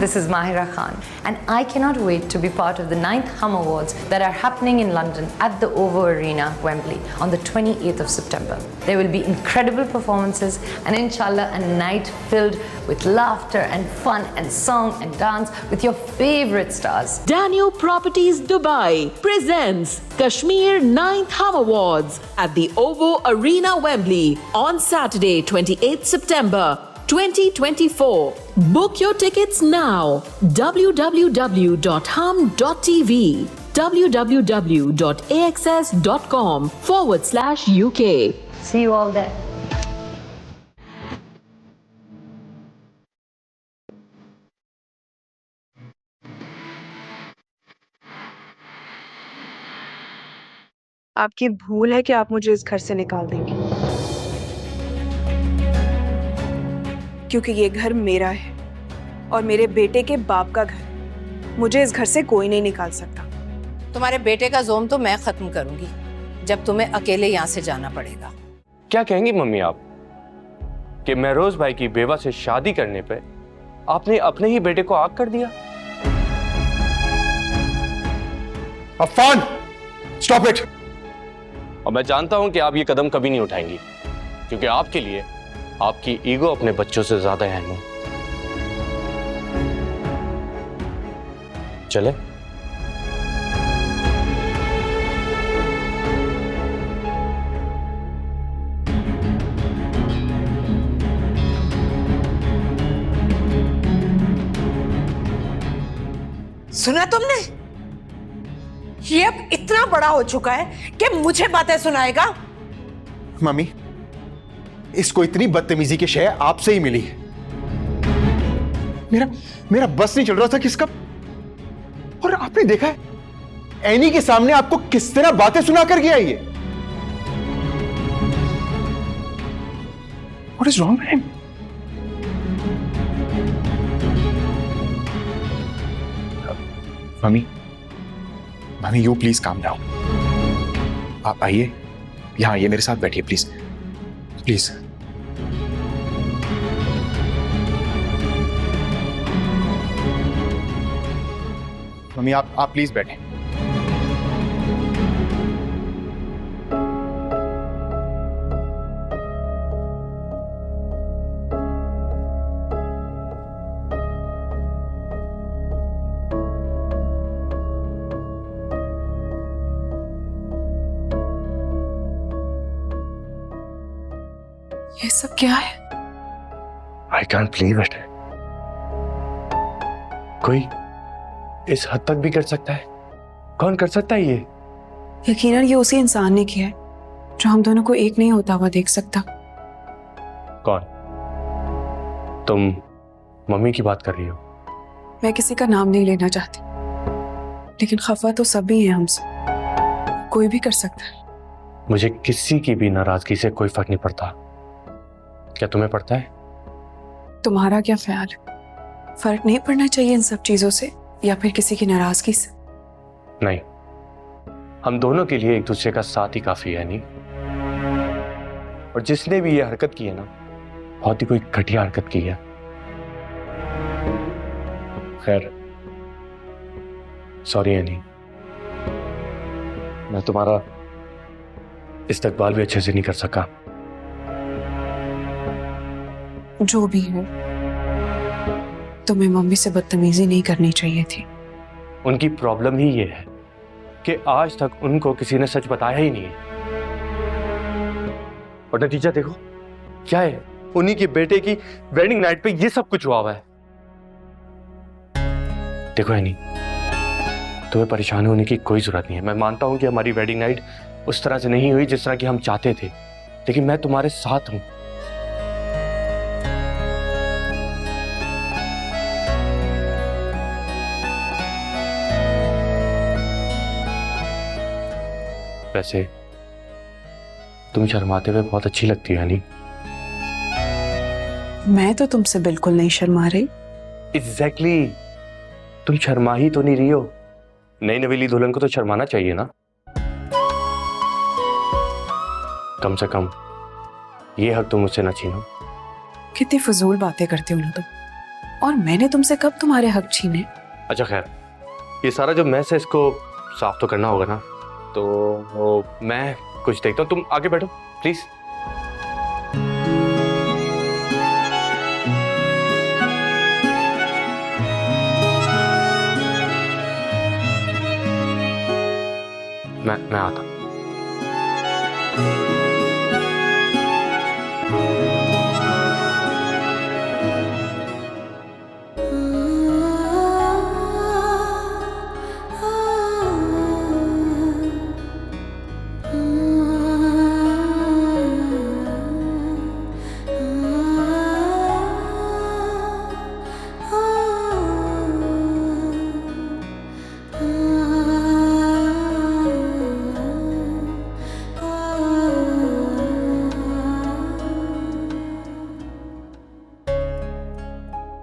this is Mahira Khan, and I cannot wait to be part of the 9th Hum Awards that are happening in London at the OVO Arena, Wembley, on the 28th of September. There will be incredible performances and inshallah a night filled with laughter and fun and song and dance with your favorite stars. Daniel Properties Dubai presents Kashmir 9th Hum Awards at the OVO Arena, Wembley on Saturday, 28th September 2024. Book your tickets now. www.hum.tv, www.axs.com/UK. See you all there. आपकी भूल है कि आप मुझे इस घर से निकाल देंगे, क्योंकि ये घर मेरा है और मेरे बेटे के बाप का घर। मुझे इस घर से कोई नहीं निकाल सकता। तुम्हारे बेटे का जोम तो मैं खत्म करूंगी जब तुम्हें अकेले यहाँ से जाना पड़ेगा। क्या कहेंगी मम्मी आप कि महरोज भाई की बेवा से शादी करने पे आपने अपने ही बेटे को आग कर दिया? Afan, stop it. और मैं जानता हूं कि आप ये कदम कभी नहीं उठाएंगी, क्योंकि आपके लिए आपकी ईगो अपने बच्चों से ज्यादा अहम है। चले? सुना तुमने? ये अब इतना बड़ा हो चुका है कि मुझे बातें सुनाएगा। मम्मी, इसको इतनी बदतमीजी की शय आपसे ही मिली है। मेरा बस नहीं चल रहा था किसका। और आपने देखा है एनी के सामने आपको किस तरह बातें सुना कर गया ये। What is wrong with him? Mummy you please calm down. आप आइए, यहां आइए, मेरे साथ बैठिए प्लीज प्लीज। मम्मी आप प्लीज बैठें। ये सब क्या है? I can't believe it. कोई इस हद तक भी कर सकता है? कौन कर सकता है ये? यकीनन ये उसी इंसान ने किया है जो हम दोनों को एक नहीं होता हुआ देख सकता। कौन? तुम मम्मी की बात कर रही हो? मैं किसी का नाम नहीं लेना चाहती, लेकिन खफा तो सभी हैं हमसे। कोई भी कर सकता है। मुझे किसी की भी नाराजगी से कोई फर्क नहीं पड़ता। क्या तुम्हें पड़ता है? तुम्हारा क्या ख्याल है? फर्क नहीं पड़ना चाहिए इन सब चीजों से या फिर किसी की नाराजगी से? नहीं, हम दोनों के लिए एक दूसरे का साथ ही काफी है। नहीं, और जिसने भी ये हरकत की है ना, बहुत ही कोई घटिया हरकत की है। खैर, सॉरी एनी, मैं तुम्हारा इस्तकबाल भी अच्छे से नहीं कर सका। जो भी हो, तुम्हें मम्मी से बदतमीजी नहीं करनी चाहिए थी। उनकी प्रॉब्लम ही ये है कि आज तक उनको किसी ने सच बताया ही नहीं है। और नतीजा देखो क्या है, उन्हीं के बेटे की वेडिंग नाइट पे ये सब कुछ हुआ हुआ है। देखो एनी, तुम्हें परेशान होने की कोई जरूरत नहीं है। मैं मानता हूं कि हमारी वेडिंग नाइट उस तरह से नहीं हुई जिस तरह की हम चाहते थे, लेकिन मैं तुम्हारे साथ हूं। वैसे तुम शर्माते हुए बहुत अच्छी लगती है अनी। मैं तो तुमसे बिल्कुल नहीं शर्मा रही। एग्जैक्टली, तुम शर्मा ही तो नहीं रही हो। नई नवेली दुल्हन को तो शर्माना चाहिए ना। कम से कम ये हक तुम मुझसे न छीनो। कितनी फजूल बातें करते हो ना तुम। और मैंने तुमसे कब तुम्हारे हक छीने? अच्छा खैर, ये सारा जो मैस है इसको साफ तो करना होगा ना, तो वो मैं कुछ देखता हूँ, तुम आगे बैठो प्लीज। मैं आता हूँ।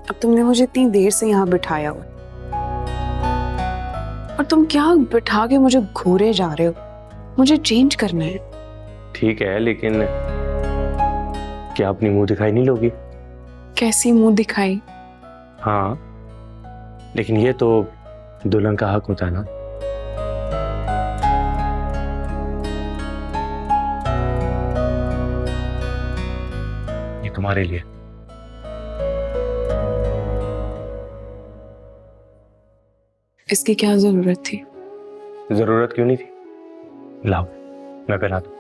अब तुमने मुझे इतनी देर से यहाँ बिठाया हुआ और तुम क्या बिठा के मुझे घूरे जा रहे हो? मुझे चेंज करना है। ठीक है, लेकिन क्या अपनी मुंह दिखाई नहीं लोगी? कैसी मुंह दिखाई? हाँ, लेकिन ये तो दुल्हन का हक होता है ना। ये तुम्हारे लिए। इसकी क्या जरूरत थी? जरूरत क्यों नहीं थी? लाओ, मैं पहना दूं।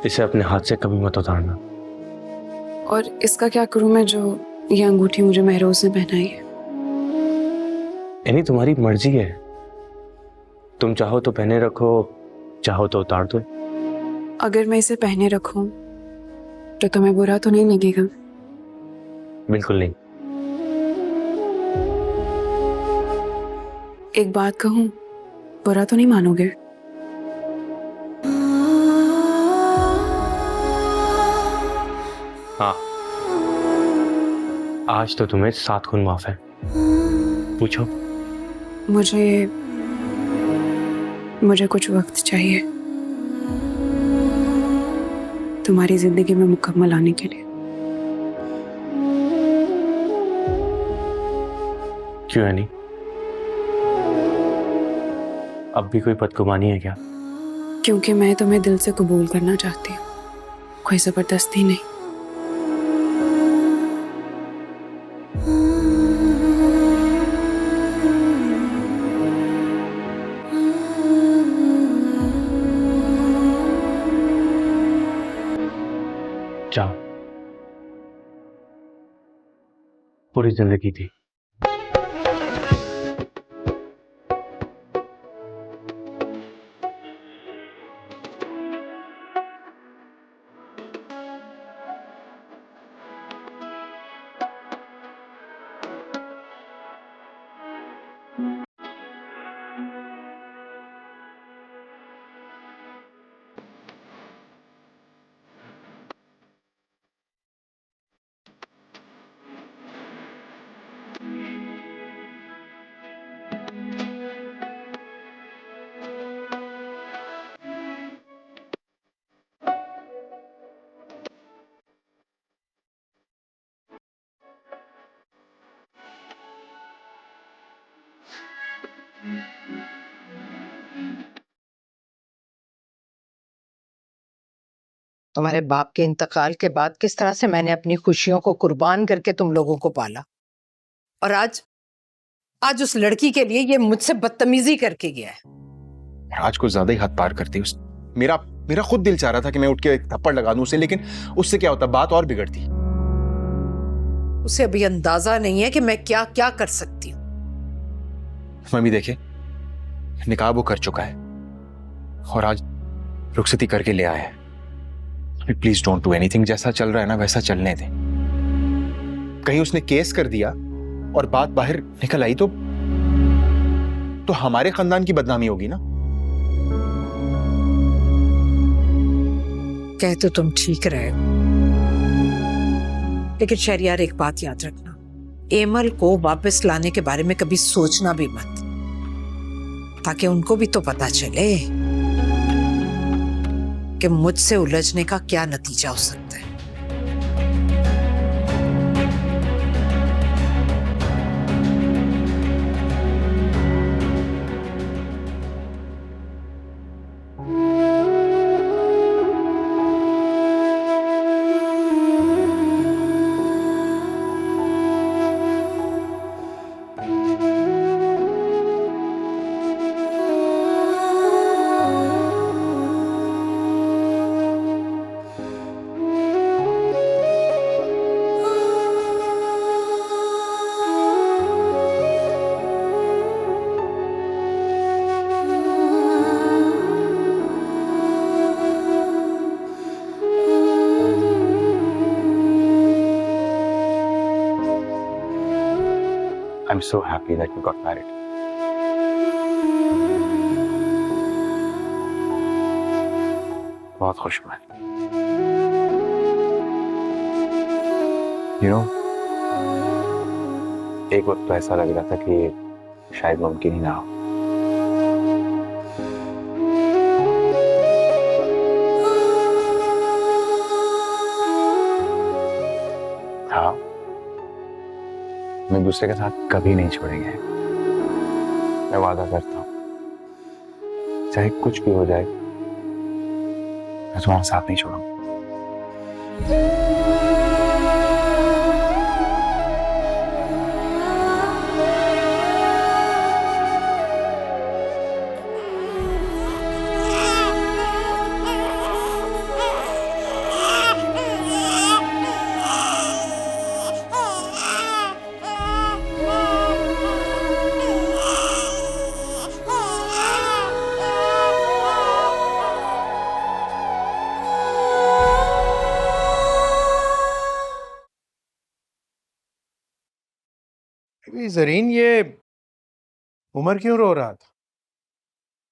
इसे अपने हाथ से कभी मत उतारना। और इसका क्या करूं मैं जो ये अंगूठी मुझे महरोज ने पहनाई है? यानी तुम्हारी मर्जी है, तुम चाहो तो पहने रखो, चाहो तो उतार दो। अगर मैं इसे पहने रखूं तो तुम्हें बुरा तो नहीं लगेगा? बिल्कुल नहीं। एक बात कहूं, बुरा तो नहीं मानोगे? हाँ, आज तो तुम्हें 7 खून माफ है। पूछो। मुझे कुछ वक्त चाहिए तुम्हारी जिंदगी में मुकम्मल आने के लिए। क्यों है नहीं? अब भी कोई बदगुमानी है क्या? क्योंकि मैं तुम्हें दिल से कबूल करना चाहती हूँ, कोई जबरदस्ती नहीं। जाओ, पूरी जिंदगी थी। तुम्हारे बाप के इंतकाल के बाद किस तरह से मैंने अपनी खुशियों को कुर्बान करके तुम लोगों को पाला, और आज उस लड़की के लिए ये मुझसे बदतमीजी करके गया है। आज कुछ ज्यादा ही हद पार करती उस। मेरा खुद दिल चाह रहा था कि मैं उठ के एक थप्पड़ लगा दूं उसे, लेकिन उससे क्या होता, बात और बिगड़ती। उसे अभी अंदाजा नहीं है कि मैं क्या क्या कर सकती हूँ। मम्मी देखे, निकाह वो कर चुका है और आज रुखसती करके ले आया है। Please don't do anything. जैसा चल रहा है ना वैसा चलने दे। कहीं उसने केस कर दिया और बात बाहर निकल आई तो हमारे खानदान की बदनामी होगी ना। कह तो तुम ठीक रहे हो, लेकिन शहरियार एक बात याद रखना, एमल को वापस लाने के बारे में कभी सोचना भी मत, ताकि उनको भी तो पता चले कि मुझसे उलझने का क्या नतीजा हो सकता है। I'm so happy that we got married. बहुत खुश मैं। You know, एक वक्त तो ऐसा लग रहा था कि शायद मुमकिन ही ना हो। हाँ, हम एक दूसरे के साथ कभी नहीं छोड़ेंगे। मैं वादा करता हूँ, चाहे कुछ भी हो जाए, मैं तुम्हारा साथ नहीं छोड़ूंगा। ज़रीन, ये उमर क्यों रो रहा था?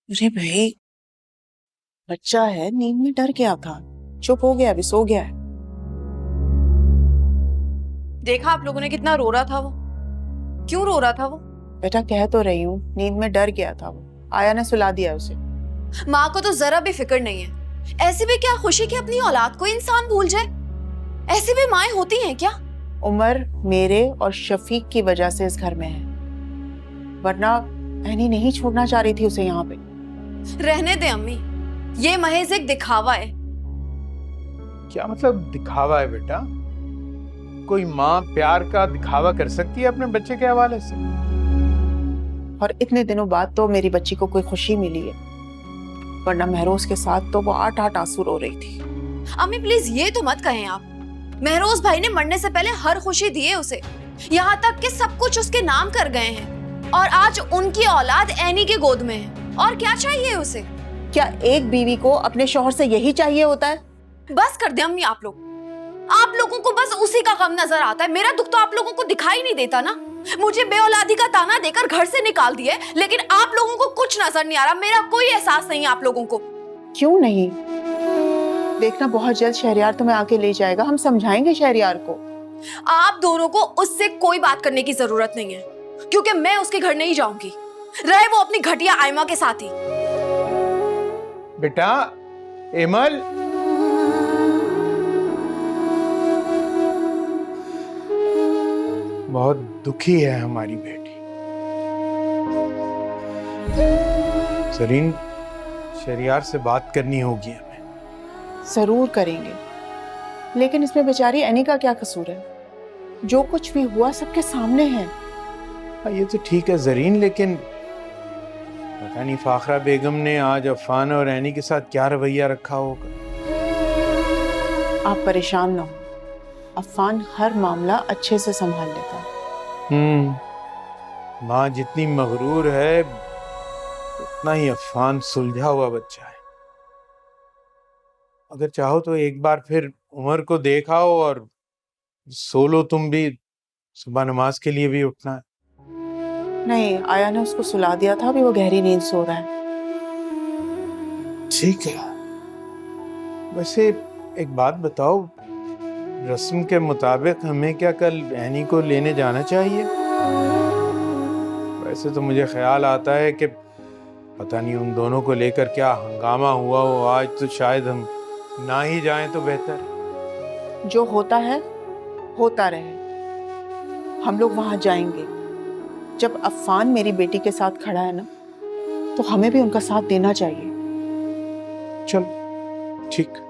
अरे भाई, बच्चा है, नींद में डर गया था, चुप हो गया, अभी सो गया है। देखा आप लोगों ने कितना रो रहा था वो? क्यों रो रहा था वो? बेटा कह तो रही हूँ, नींद में डर गया था वो। आया ने सुला दिया उसे। माँ को तो जरा भी फिक्र नहीं है। ऐसी भी क्या खुशी कि अपनी औलाद को इंसान भूल जाए? ऐसी भी माएं होती हैं क्या? उमर मेरे और शफीक की वजह से इस घर में है, वरना ऐनी नहीं छोड़ना चाह रही थी उसे यहाँ पे। रहने दे अम्मी, ये महज एक दिखावा है। क्या मतलब दिखावा है बेटा? कोई माँ प्यार का दिखावा कर सकती है अपने बच्चे के हवाले से? और इतने दिनों बाद तो मेरी बच्ची को कोई खुशी मिली है, वरना महरोज के साथ तो वो 8-8 आंसू रो रही थी। अम्मी प्लीज ये तो मत कहें आप। महरोज भाई ने मरने से पहले हर खुशी दी है उसे, यहाँ तक कि सब कुछ उसके नाम कर गए हैं, और आज उनकी औलाद ऐनी के गोद में है। और क्या चाहिए उसे? क्या एक बीवी को अपने शौहर से यही चाहिए होता है? बस कर दे अम्मी आप लोगों को बस उसी का गम नजर आता है। मेरा दुख तो आप लोगों को दिखाई नहीं देता ना। मुझे बेऔलादी का ताना देकर घर से निकाल दिए, लेकिन आप लोगों को कुछ नजर नहीं आ रहा। मेरा कोई एहसास नहीं है आप लोगों को। क्यों नहीं? देखना, बहुत जल्द शहरयार तुम्हें आके ले जाएगा, हम समझाएंगे शहरयार को। आप दोनों को उससे कोई बात करने की जरूरत नहीं है, क्योंकि मैं उसके घर नहीं जाऊंगी, रहे वो अपनी घटिया आयमा के साथ ही। बेटा एमल, बहुत दुखी है हमारी बेटी। ज़रीन, शहरयार से बात करनी होगी हमें। जरूर करेंगे, लेकिन इसमें बेचारी ऐनी का क्या कसूर है? जो कुछ भी हुआ सबके सामने है। हाँ, ये तो ठीक है ज़रीन, लेकिन पता नहीं फाखरा बेगम ने आज अफान और ऐनी के साथ क्या रवैया रखा होगा। आप परेशान ना हो, अफान हर मामला अच्छे से संभाल लेता है। माँ जितनी मगरूर है, उतना ही अफान सुलझा हुआ बच्चा है। अगर चाहो तो एक बार फिर उमर को देखाओ और सो लो तुम भी, सुबह नमाज के लिए भी उठना है। नहीं, आया ने उसको सुला दिया था, अभी वो गहरी नींद सो रहा है। ठीक है। वैसे एक बात बताओ, रस्म के मुताबिक हमें क्या कल एनी को लेने जाना चाहिए? वैसे तो मुझे ख्याल आता है कि पता नहीं उन दोनों को लेकर क्या हंगामा हुआ हो आज, तो शायद हम ना ही जाएं तो बेहतर। जो होता है होता रहे। हम लोग वहां जाएंगे। जब अफ़ान मेरी बेटी के साथ खड़ा है ना, तो हमें भी उनका साथ देना चाहिए। चल ठीक।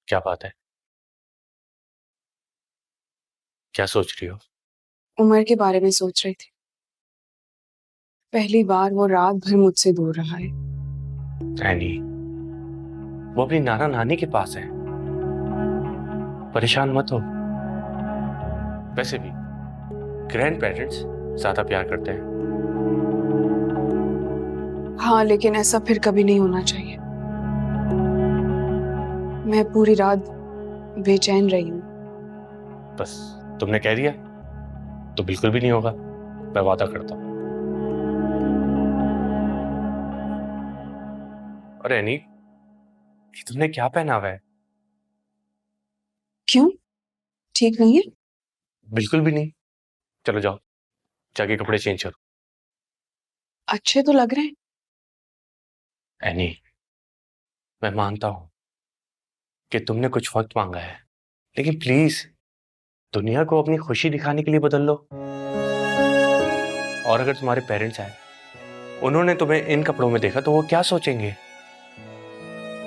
क्या बात है? क्या सोच रही हो? उमर के बारे में सोच रही थी। पहली बार वो रात भर मुझसे दूर रहा है। एनी, वो अपनी नाना नानी के पास है, परेशान मत हो। वैसे भी ग्रैंड पेरेंट्स ज्यादा प्यार करते हैं। हाँ, लेकिन ऐसा फिर कभी नहीं होना चाहिए। मैं पूरी रात बेचैन रही हूँ। बस तुमने कह दिया तो बिल्कुल भी नहीं होगा, मैं वादा करता हूं। और एनी, ये तुमने क्या पहना हुआ है? क्यों? ठीक नहीं है? बिल्कुल भी नहीं। चलो जाओ, जाके कपड़े चेंज करो। अच्छे तो लग रहे हैं। एनी, मैं मानता हूं कि तुमने कुछ वक्त मांगा है, लेकिन प्लीज दुनिया को अपनी खुशी दिखाने के लिए बदल लो। और अगर तुम्हारे पेरेंट्स आए, उन्होंने तुम्हें इन कपड़ों में देखा तो वो क्या सोचेंगे?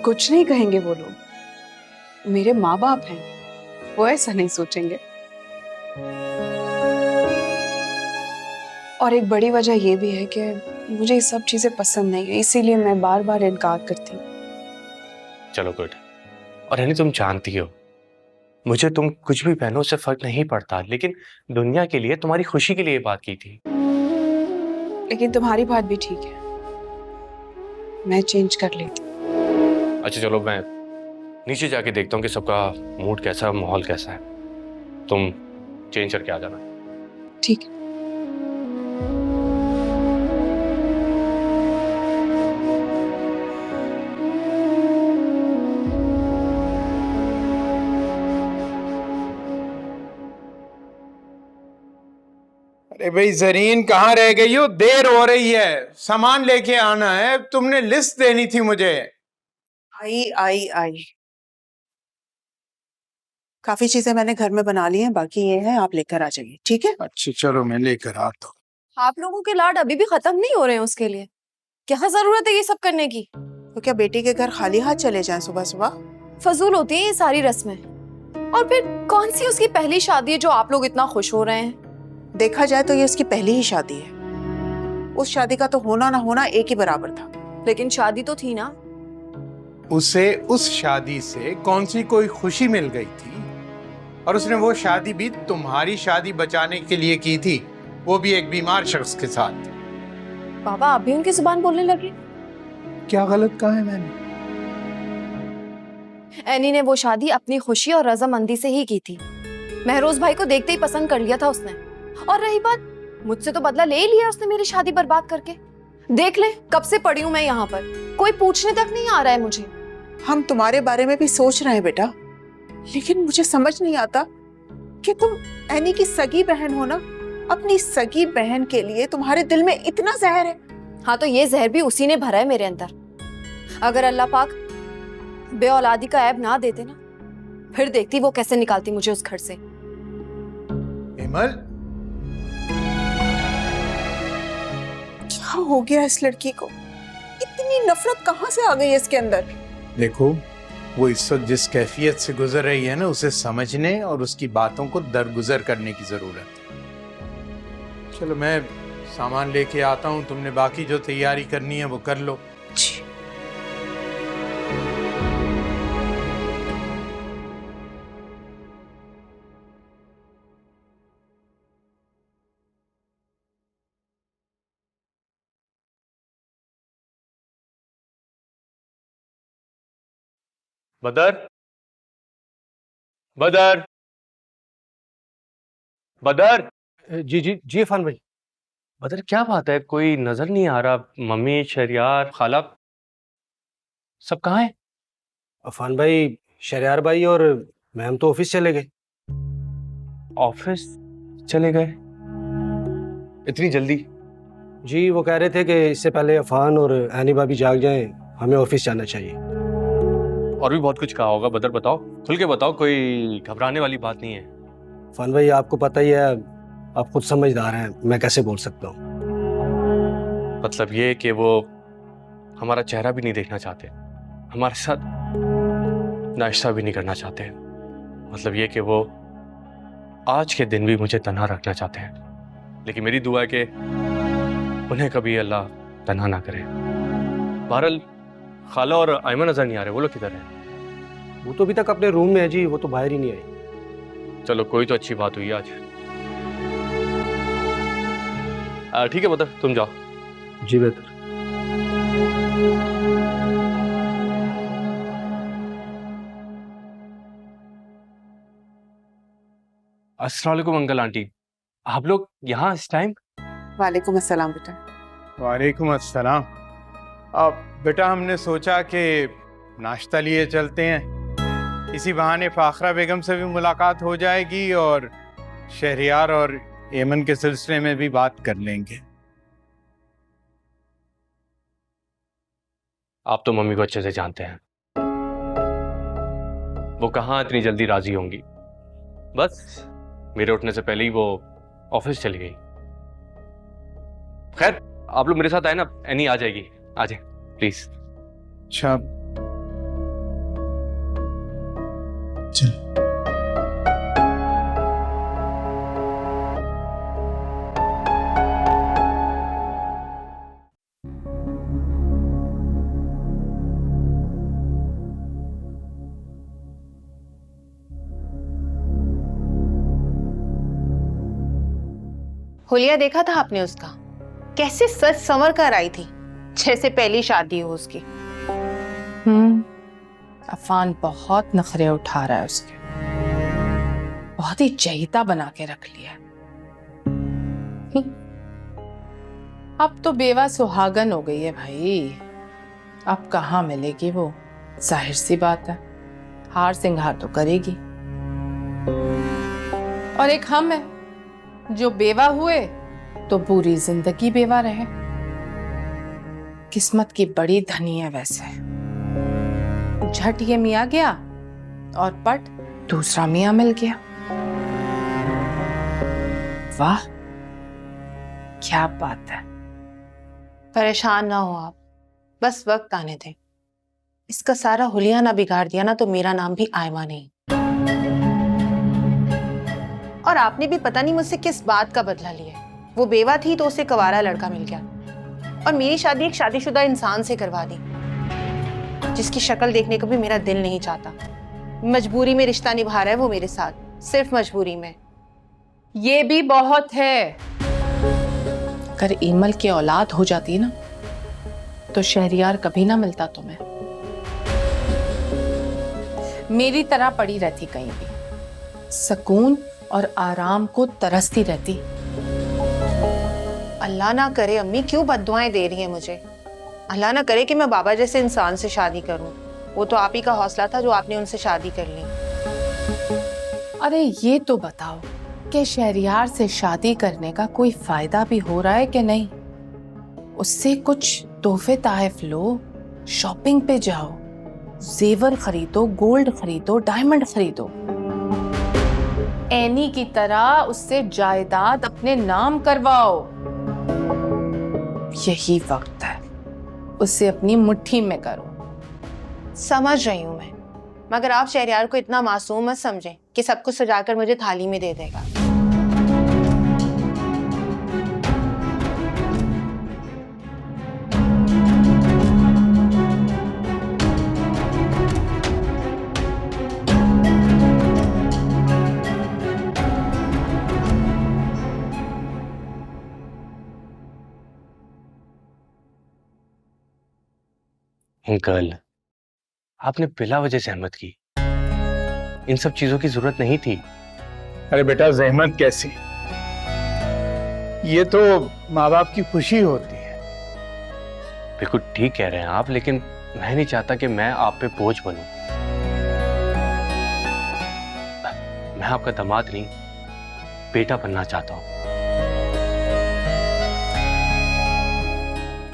कुछ नहीं कहेंगे वो लोग। मेरे माँ बाप हैं, वो ऐसा नहीं सोचेंगे। और एक बड़ी वजह यह भी है कि मुझे ये सब चीजें पसंद नहीं है, इसीलिए मैं बार बार इनकार करती हूँ। चलो गुड। और एनी, तुम जानती हो मुझे तुम कुछ भी पहनो उससे फर्क नहीं पड़ता, लेकिन दुनिया के लिए, तुम्हारी खुशी के लिए ये बात की थी। लेकिन तुम्हारी बात भी ठीक है, मैं चेंज कर लेती। अच्छा चलो, मैं नीचे जाके देखता हूँ कि सबका मूड कैसा है, माहौल कैसा है। तुम चेंज करके आ जाना। ठीक है। अरे भाई जरीन, कहाँ रह गई हो? देर हो रही है, सामान लेके आना है, तुमने लिस्ट देनी थी मुझे। आई आई आई। काफी चीजें मैंने घर में बना ली हैं, बाकी ये है, आप लेकर आ जाइए, ठीक है? अच्छा चलो, मैं लेकर आता हूँ। आप लोगों के लाड अभी भी खत्म नहीं हो रहे हैं उसके लिए? क्या जरूरत है ये सब करने की? तो क्या बेटी के घर खाली हाथ चले जाएं सुबह सुबह? फजूल होती है ये सारी रस्में। और फिर कौन सी उसकी पहली शादी है जो आप लोग इतना खुश हो रहे हैं? देखा जाए तो ये उसकी पहली ही शादी है। उस शादी का तो होना ना होना एक ही बराबर था। लेकिन शादी तो थी ना। उसे उस शादी से कौन सी कोई खुशी मिल गई थी? और उसने वो शादी भी तुम्हारी शादी बचाने के लिए की थी, वो भी एक बीमार शख्स के साथ। बाबा, आप भी उनकी जुबान बोलने लगे। क्या गलत कहा है मैंने? एनी ने वो शादी अपनी खुशी और रजामंदी से ही की थी। महरोज भाई को देखते ही पसंद कर लिया था उसने। और रही बात, मुझसे तो बदला ले ही लिया उसने मेरी शादी बर्बाद करके। देख ले, कब से पड़ी हूं मैं यहाँ पर, कोई पूछने तक नहीं आ रहा है मुझे। हम तुम्हारे बारे में भी सोच रहे हैं बेटा, लेकिन मुझे समझ नहीं आता कि तुम एनी की सगी बहन हो ना, अपनी सगी बहन के लिए तुम्हारे दिल में इतना जहर है। हाँ, तो ये जहर भी उसी ने भरा है मेरे अंदर। अगर अल्लाह पाक बे औलादी का ऐब ना देते ना, फिर देखती वो कैसे निकालती मुझे उस घर से। विमल, क्या हो गया इस लड़की को? इतनी नफरत कहाँ से आ गई इसके अंदर? देखो, वो इस वक्त जिस कैफियत से गुजर रही है ना, उसे समझने और उसकी बातों को दरगुजर करने की जरूरत है। चलो मैं सामान लेके आता हूँ, तुमने बाकी जो तैयारी करनी है वो कर लो। जी। बदर, बदर, बदर। जी जी जी इरफान भाई। बदर क्या बात है, कोई नजर नहीं आ रहा? मम्मी, शहरियार, खाला सब कहाँ हैं? इरफान भाई, शहरयार भाई और मैम तो ऑफिस चले गए। ऑफिस चले गए? इतनी जल्दी? जी वो कह रहे थे कि इससे पहले इरफान और एनी भाभी जाग जाएं, हमें ऑफिस जाना चाहिए। और भी बहुत कुछ कहा होगा। बदर बताओ, खुल के बताओ, कोई घबराने वाली बात नहीं है। इरफान भाई आपको पता ही है, आप खुद समझदार हैं, मैं कैसे बोल सकता हूँ। मतलब ये कि वो हमारा चेहरा भी नहीं देखना चाहते, हमारे साथ नाश्ता भी नहीं करना चाहते। मतलब ये कि वो आज के दिन भी मुझे तन्हा रखना चाहते हैं, लेकिन मेरी दुआ है कि उन्हें कभी अल्लाह तन्हा ना करे। बहरहाल खाला और आयमन नजर नहीं आ रहे, वो लोग किधर हैं? वो तो अभी तक अपने रूम में है जी, वो तो बाहर ही नहीं आई। चलो कोई तो अच्छी बात हुई आज। ठीक है बदर, तुम जाओ। जी बेहतर। अस्सलाम वालेकुम अंकल आंटी, आप लोग यहाँ इस टाइम? वालेकुम अस्सलाम बेटा। वालेकुम अस्सलाम। अब बेटा हमने सोचा कि नाश्ता लिए चलते हैं, इसी बहाने फाखरा बेगम से भी मुलाकात हो जाएगी और शहरियार और एमन के सिलसिले में भी बात कर लेंगे। आप तो मम्मी को अच्छे से जानते हैं, वो कहाँ इतनी जल्दी राजी होंगी। बस मेरे उठने से पहले ही वो ऑफिस चली गई। खैर आप लोग मेरे साथ आए ना, एनी आ जाएगी, आ जाए प्लीज। अच्छा चल। हुलिया देखा था आपने उसका, कैसे सच संवर कर आई थी, जैसे पहली शादी हो उसकी। अफान बहुत नखरे उठा रहा है उसके, बहुत ही चहीता बना के रख लिया। अब तो बेवा सुहागन हो गई है भाई, अब कहाँ मिलेगी वो, जाहिर सी बात है हार सिंगार तो करेगी। और एक हम है जो बेवा हुए तो पूरी जिंदगी बेवा रहे। किस्मत की बड़ी धनी है वैसे, झट ये मियाँ गया और पट दूसरा मियाँ मिल गया। वाह क्या बात है। परेशान ना हो आप, बस वक्त आने दें। इसका सारा हुलिया ना बिगाड़ दिया ना तो मेरा नाम भी आयमा नहीं। और आपने भी पता नहीं मुझसे किस बात का बदला लिया। वो बेवा थी तो उसे कवारा लड़का मिल गया, और मेरी शादी एक शादीशुदा इंसान से करवा दी, जिसकी शक्ल देखने को भी मेरा दिल नहीं चाहता। मजबूरी में रिश्ता निभा रहा है वो मेरे साथ, सिर्फ मजबूरी में। ये भी बहुत है। अगर ईमल की औलाद हो जाती ना तो शहरियार कभी ना मिलता तुम्हें, मेरी तरह पड़ी रहती कहीं भी, सुकून और आराम को तरसती रहती। अल्लाह ना करे अम्मी, क्यों बद्दुआएं दे रही हैं मुझे। अल्लाह ना करे कि मैं बाबा जैसे इंसान से शादी करूं। वो तो आप ही का हौसला था जो आपने उनसे शादी कर ली। अरे ये तो बताओ कि शहरियार से शादी करने का कोई फायदा भी हो रहा है कि नहीं? उससे कुछ तोहफे ताहफ लो, शॉपिंग पे जाओ, जेवर खरीदो, गोल्ड खरीदो, डायमंड खरीदो। एनी की तरह उससे जायदाद अपने नाम करवाओ। यही वक्त है, उसे अपनी मुट्ठी में करो। समझ रही हूं मैं, मगर आप शहरियार को इतना मासूम मत समझें कि सब कुछ सजाकर मुझे थाली में दे देगा। अंकल आपने बिला वजह सहमत की। इन सब चीजों की जरूरत नहीं थी। अरे बेटा, जहमत कैसी? ये तो माँ बाप की खुशी होती है। बिल्कुल ठीक कह रहे हैं आप, लेकिन मैं नहीं चाहता कि मैं आप पे बोझ बनूं। मैं आपका दामाद नहीं, बेटा बनना चाहता हूं।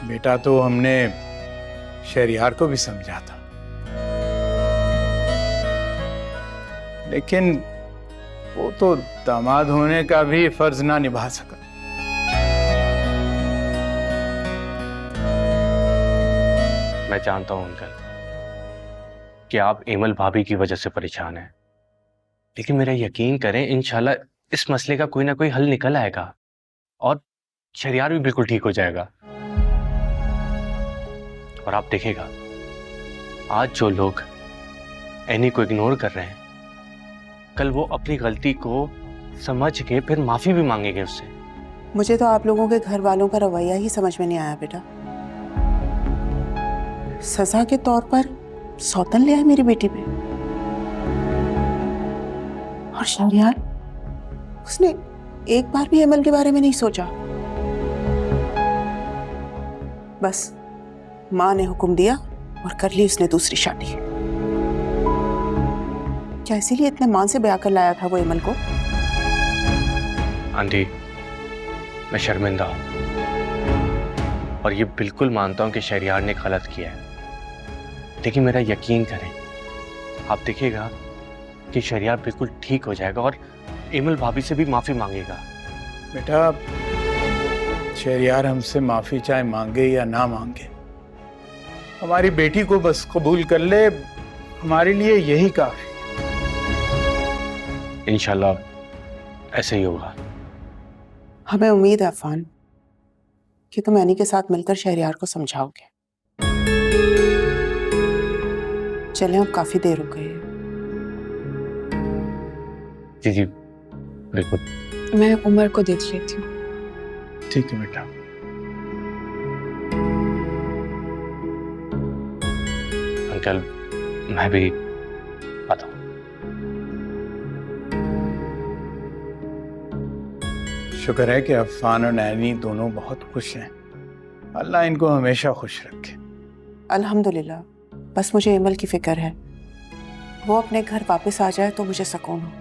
बेटा तो हमने शहरियार को भी समझा था, लेकिन वो तो दामाद होने का भी फर्ज ना निभा सका। मैं जानता हूं अंकल कि आप एमल भाभी की वजह से परेशान हैं, लेकिन मेरा यकीन करें, इंशाल्लाह इस मसले का कोई ना कोई हल निकल आएगा और शहरियार भी बिल्कुल ठीक हो जाएगा। और आप देखिएगा, आज जो लोग एनी को इग्नोर कर रहे हैं, कल वो अपनी गलती को समझ के फिर माफी भी मांगेंगे उससे। मुझे तो आप लोगों के घर वालों का रवैया ही समझ में नहीं आया बेटा। सजा के तौर पर सौतन ले आए मेरी बेटी पे। और शहरियार, उसने एक बार भी अमल के बारे में नहीं सोचा। बस माँ ने हुक्म दिया और कर ली उसने दूसरी शादी। क्या इसीलिए इतने मान से ब्याह कर लाया था वो अमल को? आंटी, मैं शर्मिंदा हूं और ये बिल्कुल मानता हूं कि शहरियार ने गलत किया है, लेकिन मेरा यकीन करें, आप देखिएगा कि शहरियार बिल्कुल ठीक हो जाएगा और एमल भाभी से भी माफी मांगेगा। बेटा, शहरियार हमसे माफी चाहे मांगे या ना मांगे, हमारी बेटी को बस कबूल कर ले, हमारे लिए यही काफी। इंशाल्लाह ऐसे ही होगा। हमें उम्मीद है अफान कि तुम एनी के साथ मिलकर शहरियार को समझाओगे। चलें, अब काफी देर हो गई है। जी जी बिल्कुल। मैं उमर को देख लेती हूँ। ठीक है बेटा। अंकल, मैं भी आता हूँ। शुक्र है कि अफान और नैनी दोनों बहुत खुश हैं। अल्लाह इनको हमेशा खुश रखे। अल्हम्दुलिल्लाह। बस मुझे अमल की फिक्र है, वो अपने घर वापस आ जाए तो मुझे सुकून हो।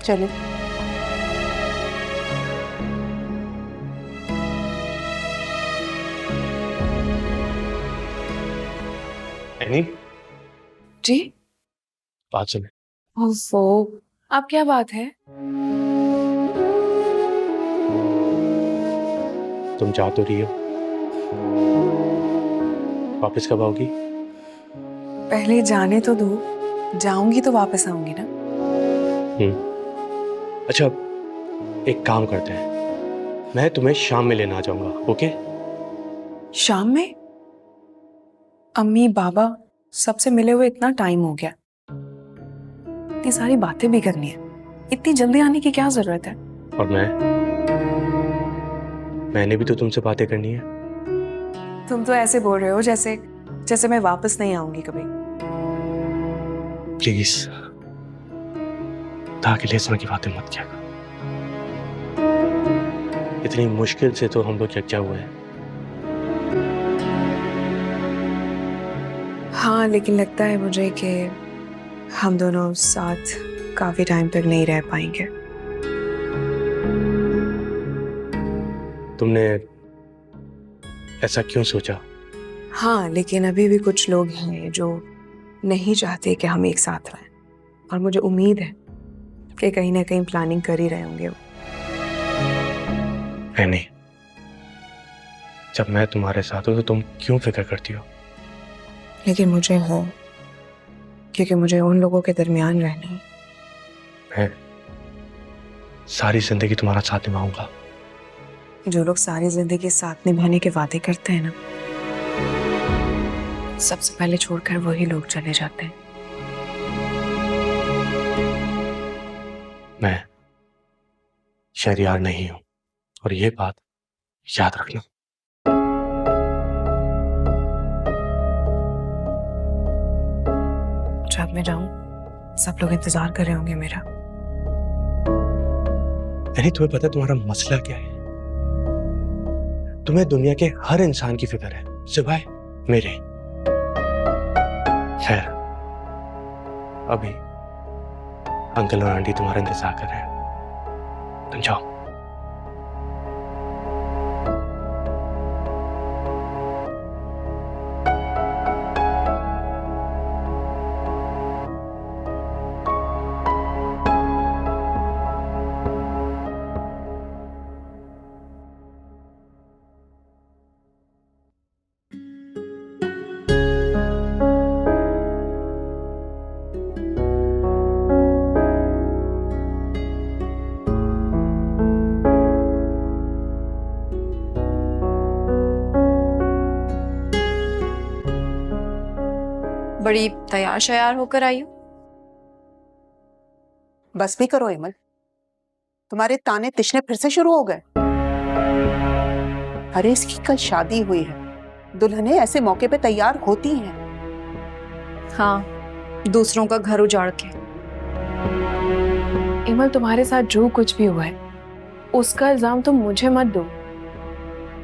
चले। एनी, जी? बात सुने। ओफो, आप क्या बात है? तुम जा तो रही हो, वापस कब आओगी? पहले जाने तो दो, जाऊंगी तो वापस आऊंगी ना। अच्छा, एक काम करते हैं, मैं तुम्हें शाम में लेना आ जाऊंगा, ओके? शाम में? अम्मी बाबा सबसे मिले हुए इतना टाइम हो गया, इतनी सारी बातें भी करनी है, इतनी जल्दी आने की क्या जरूरत है? और मैंने भी तो तुमसे बातें करनी है। तुम तो ऐसे बोल रहे हो जैसे जैसे मैं वापस नहीं आऊंगी कभी। प्लीज, ताकि ले की बातें मत किया करो। इतनी मुश्किल से तो हम लोग यकजा हुए हैं। हाँ, लेकिन लगता है मुझे कि हम दोनों साथ काफी टाइम तक नहीं रह पाएंगे। तुमने ऐसा क्यों सोचा? हाँ, लेकिन अभी भी कुछ लोग हैं जो नहीं चाहते कि हम एक साथ रहें, और मुझे उम्मीद है कि कहीं ना कहीं प्लानिंग कर ही रहे होंगे वो। नहीं, जब मैं तुम्हारे साथ हूं तो तुम क्यों फिक्र करती हो? लेकिन मुझे हो, क्योंकि मुझे उन लोगों के दरमियान रहना है। मैं सारी जिंदगी तुम्हारा साथ निभाऊंगा। जो लोग सारी जिंदगी साथ निभाने के वादे करते हैं ना, सबसे पहले छोड़कर वही लोग चले जाते हैं। मैं शहरियार नहीं हूं, और ये बात याद रखना। बाद में जाऊं, सब लोग इंतजार कर रहे होंगे मेरा। नहीं, तुम्हें पता है तुम्हारा मसला क्या है? तुम्हें दुनिया के हर इंसान की फिक्र है सिवाय मेरे। खैर, अभी अंकल और आंटी तुम्हारा इंतजार कर रहे हैं, तुम जाओ। बड़ी तैयार शयार होकर आई हो। बस भी करो इमल, तुम्हारे ताने तिशने फिर से शुरू हो गए। अरे इसकी कल शादी हुई है, दुल्हनें ऐसे मौके पे तैयार होती हैं। हाँ, दूसरों का घर उजाड़ के। इमल, तुम्हारे साथ जो कुछ भी हुआ है उसका इल्जाम तुम मुझे मत दो।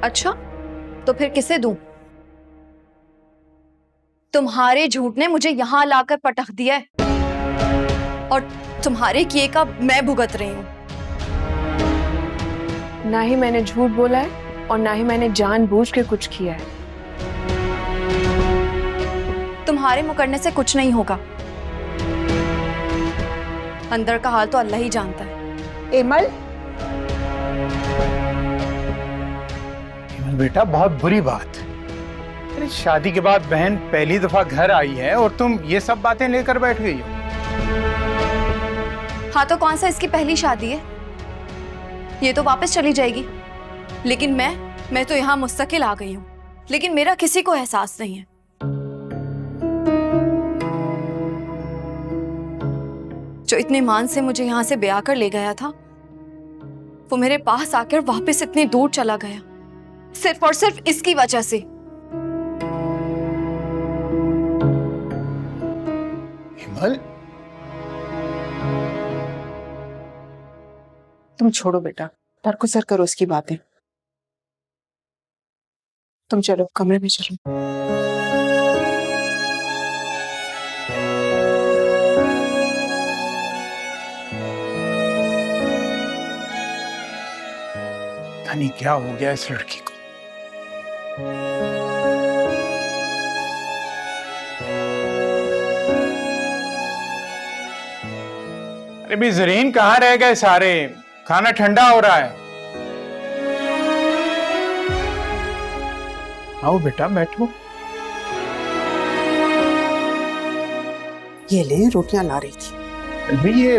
अच्छा, तो फिर किसे दूं? तुम्हारे झूठ ने मुझे यहां लाकर पटक दिया है और तुम्हारे किए का मैं भुगत रही हूं। ना ही मैंने झूठ बोला है और ना ही मैंने जानबूझ के कुछ किया है। तुम्हारे मुकरने से कुछ नहीं होगा। अंदर का हाल तो अल्लाह ही जानता है। इमल, बेटा बहुत बुरी बात। अरे शादी के बाद बहन पहली दफा घर आई है और तुम ये सब बातें लेकर बैठ गई हो। हाँ, तो कौन सा इसकी पहली शादी है? ये तो वापस चली जाएगी। लेकिन मैं तो यहाँ मुस्तकिल आ गई हूँ, लेकिन मेरा किसी को एहसास नहीं है। जो इतने मान से मुझे यहाँ से ब्याह कर ले गया था, वो मेरे पास आकर वापस इतनी दूर चला गया, सिर्फ और सिर्फ इसकी वजह से। हिमल, तुम छोड़ो बेटा, दरगुजर करो उसकी बातें। तुम चलो कमरे में चलो। पता नहीं क्या हो गया इस लड़की को। अरे भी जरीन, कहाँ रह गए सारे? खाना ठंडा हो रहा है। आओ बेटा, बैठो। ये ले, रोटियां ला रही थी। अभी ये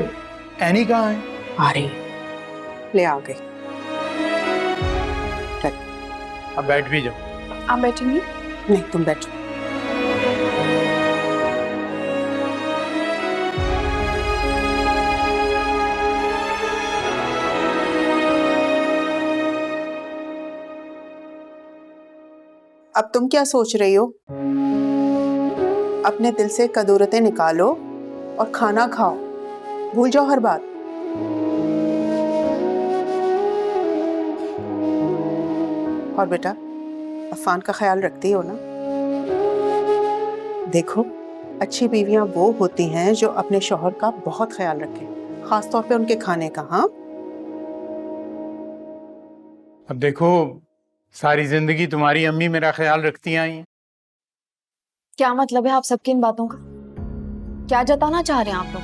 एनी कहाँ है? आ रही, ले आ गई। अब बैठ भी जाओ। आप बैठेंगी? नहीं, तुम बैठो। अब तुम क्या सोच रही हो? अपने दिल से कदूरतें निकालो और खाना खाओ, भूल जाओ हर बात। और बेटा, अफान का ख्याल रखती हो ना? देखो, अच्छी बीवियां वो होती हैं जो अपने शौहर का बहुत ख्याल रखें, खास तौर पे उनके खाने का। हाँ, अब देखो, सारी जिंदगी तुम्हारी अम्मी मेरा ख्याल रखती आई हैं। क्या मतलब है आप सबकी इन बातों का? क्या जताना चाह रहे हैं आप लोग?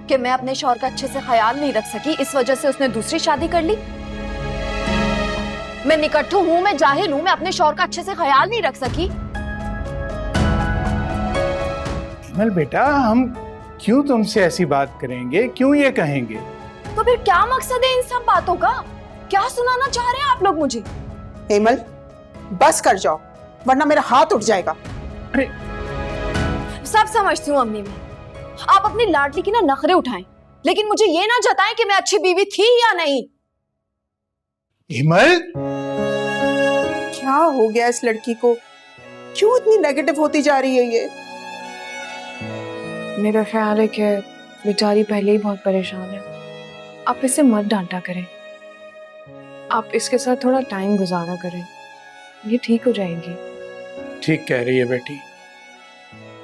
कि मैं अपने शौहर का अच्छे से ख्याल नहीं रख सकी, इस वजह से उसने दूसरी शादी कर ली? मैं निकट्ठू हूं, मैं जाहिल हूं, मैं अपने शौहर का अच्छे से ख्याल नहीं रख सकी? हिमल बेटा, हम क्यों तुमसे ऐसी बात करेंगे? क्यों ये कहेंगे? तो फिर क्या मकसद है इन सब बातों का? क्या सुनाना चाह रहे हैं आप लोग मुझे? हेमल, बस कर जाओ, वरना मेरा हाथ उठ जाएगा। अरे सब समझती हूँ अम्मी, मैं आप अपनी लाडली की ना नखरे उठाएं, लेकिन मुझे ये ना जताएं कि मैं अच्छी बीवी थी या नहीं। हिमल, क्या हो गया इस लड़की को? क्यों इतनी नेगेटिव होती जा रही है ये? मेरा ख्याल है कि बेचारी पहले ही बहुत परेशान है। आप इसे मत डांटा करें, आप इसके साथ थोड़ा टाइम गुजारा करें, ये ठीक हो जाएगी। ठीक कह रही है बेटी,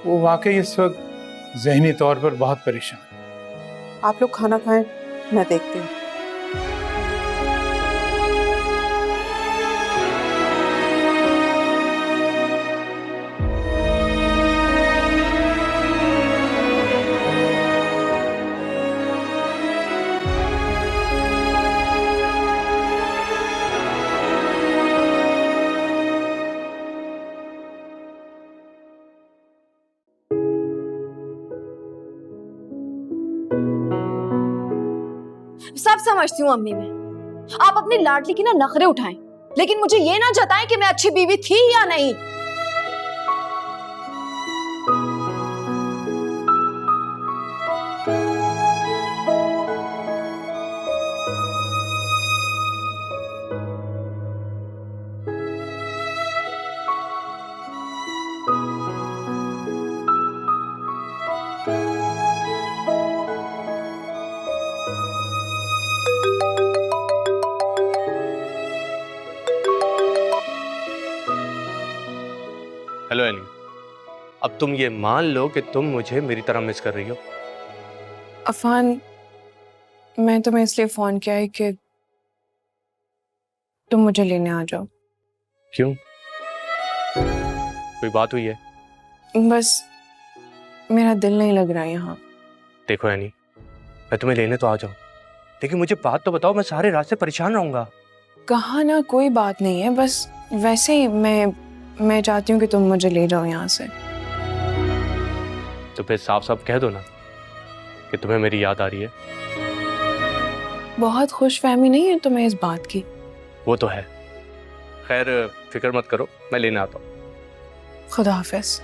वो वाकई इस वक्त जहनी तौर पर बहुत परेशान है। आप लोग खाना खाएं, मैं देखती हूँ। सब समझती हूँ अम्मी मैं, आप अपनी लाडली की ना नखरे उठाएं, लेकिन मुझे ये ना जताएं कि मैं अच्छी बीवी थी या नहीं। हेलो एनी, अब तुम ये मान लो कि तुम मुझे मेरी तरह मिस कर रही हो। अफान, मैं तुम्हें इसलिए फोन किया है कि तुम मुझे लेने आ जाओ। क्यों? कोई बात हुई है? बस मेरा दिल नहीं लग रहा है यहाँ। देखो एनी, मैं तुम्हें लेने तो आ जाऊं, लेकिन मुझे बात तो बताओ, मैं सारे रास्ते परेशान रहूंगा। कहा ना कोई बात नहीं है, बस वैसे ही मैं चाहती हूँ कि तुम मुझे ले जाओ यहाँ से। तो फिर साफ साफ कह दो ना कि तुम्हें मेरी याद आ रही है। बहुत खुशफहमी नहीं है तुम्हें इस बात की? वो तो है। खैर फिक्र मत करो, मैं लेने आता हूँ। खुदा हाफिज।